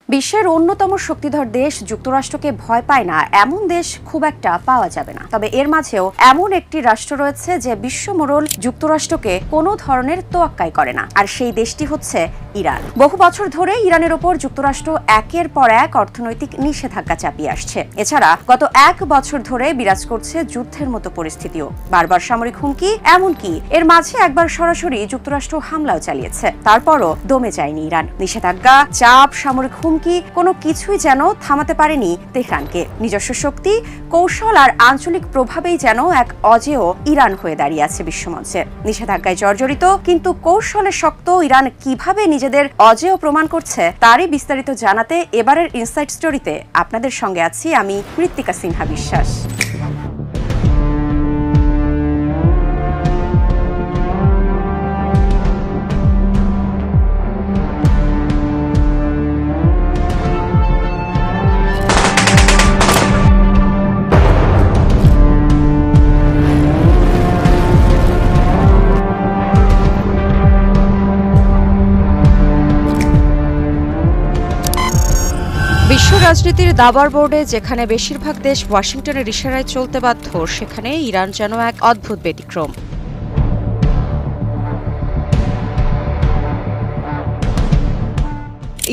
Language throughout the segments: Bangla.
বিশ্বের অন্যতম শক্তিধর দেশ যুক্তরাষ্ট্রকে ভয় পায় না এমন দেশ খুব একটা পাওয়া যাবে না। তবে এর মাঝেও এমন একটি রাষ্ট্র রয়েছে যে বিশ্বমোড়ল যুক্তরাষ্ট্রকে কোনো ধরনের তোয়াক্কাই করে না, আর সেই দেশটি হচ্ছে ইরান। বহু বছর ধরে ইরানের ওপর যুক্তরাষ্ট্র একের পর এক অর্থনৈতিক নিষেধাজ্ঞা চাপিয়ে আসছে। এছাড়া গত এক বছর ধরে বিরাজ করছে যুদ্ধের মতো পরিস্থিতিও, বারবার সামরিক হুমকি, এমনকি এর মাঝে একবার সরাসরি যুক্তরাষ্ট্র হামলাও চালিয়েছে। তারপরও দমে যায়নি ইরান। নিষেধাজ্ঞা, চাপ, সামরিক হুমকি কোনো কিছুই যেন থামাতে পারেনি তেহরানকে। নিজস্ব শক্তি, কৌশল আর আঞ্চলিক প্রভাবেই যেন এক অজেয় ইরান হয়ে দাঁড়িয়ে আছে বিশ্বমঞ্চে। নিষেধাজ্ঞায় জর্জরিত কিন্তু কৌশলে শক্ত ইরান কিভাবে নিজেদের অজেয় প্রমাণ করছে তারই বিস্তারিত জানাতে এবারের ইনসাইট স্টোরিতে আপনাদের সঙ্গে আছি আমি মৃত্তিকা সিনহা বিশ্বাস। বিশ্ব রাজনীতির দাবার বোর্ডে যেখানে বেশিরভাগ দেশ ওয়াশিংটনের ইশারায় চলতে বাধ্য, সেখানে ইরান যেন এক অদ্ভুত ব্যতিক্রম।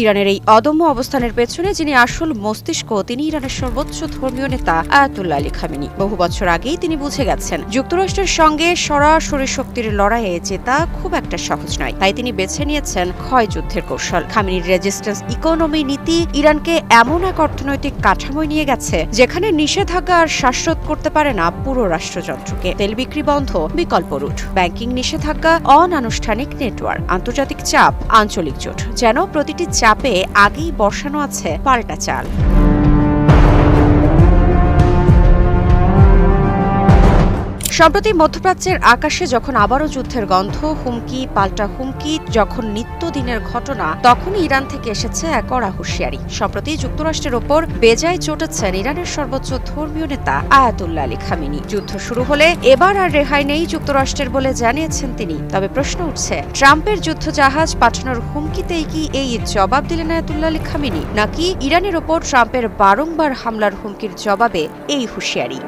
ইরানের এই অদম্য অবস্থানের পেছনে যিনি আসল মস্তিষ্ক, তিনি ইরানের সর্বোচ্চ ধর্মীয় নেতা আয়াতুল্লাহ আলী খামেনি। বহু বছর আগেই তিনি বুঝে গেছেন যুক্তরাষ্ট্রের সঙ্গে সরাসরি শক্তির লড়াইয়ে জেতা খুব একটা সহজ নয়। তাই তিনি বেছে নিয়েছেন ক্ষয় যুদ্ধের কৌশল। খামেনির রেজিস্ট্যান্স ইকোনমি নীতি ইরানকে এমন এক অর্থনৈতিক কাঠামোয় নিয়ে গেছে যেখানে নিষেধাজ্ঞা আর শ্বাসরোধ করতে পারে না পুরো রাষ্ট্রযন্ত্রকে। তেল বিক্রি বন্ধ, বিকল্প রুট, ব্যাংকিং নিষেধাজ্ঞা, অনানুষ্ঠানিক নেটওয়ার্ক, আন্তর্জাতিক চাপ, আঞ্চলিক জোট, যেন প্রতিটি চাপে আগেই বসানো আছে পাল্টা চাল। সম্প্রতি মধ্যপ্রাচ্যের আকাশে যখন আবারও যুদ্ধের গন্ধ, হুমকি, পাল্টা হুমকি যখন নিত্যদিনের ঘটনা, তখন ইরান থেকে এসেছে এক কড়া হুঁশিয়ারি। সম্প্রতি যুক্তরাষ্ট্রের ওপর বেজায় চটেছেন ইরানের সর্বোচ্চ ধর্মীয় নেতা আয়াতুল্লাহ আলী খামেনি। যুদ্ধ শুরু হলে এবার আর রেহাই নেই যুক্তরাষ্ট্রের বলে জানিয়েছেন তিনি। তবে প্রশ্ন উঠছে, ট্রাম্পের যুদ্ধজাহাজ পাঠানোর হুমকিতেই কি এই জবাব দিলেন আয়াতুল্লাহ আলী খামেনি, নাকি ইরানের ওপর ট্রাম্পের বারংবার হামলার হুমকির জবাবে এই হুঁশিয়ারি?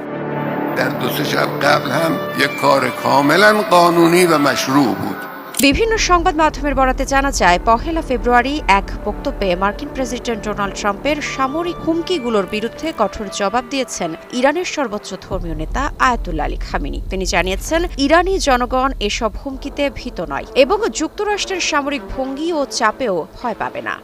در دو سه شب قبل هم یک کار کاملا قانونی و مشروع بود. বিভিন্ন সংবাদ মাধ্যমের বরাতে জানা যায়, 1 ফেব্রুয়ারি এক বক্তব্যে মার্কিন প্রেসিডেন্ট ডোনাল্ড ট্রাম্পের সামরিক হুমকিগুলোর বিরুদ্ধে কঠোর জবাব দিয়েছেন ইরানের সর্বোচ্চ ধর্মীয় নেতা আয়াতুল্লাহ আলী খামেনি। তিনি জানিয়েছেন, ইরানি জনগণ এসব হুমকিতে ভীত নয় এবং যুক্তরাষ্ট্রের সামরিক ভঙ্গি ও চাপেও ভয় পাবে না।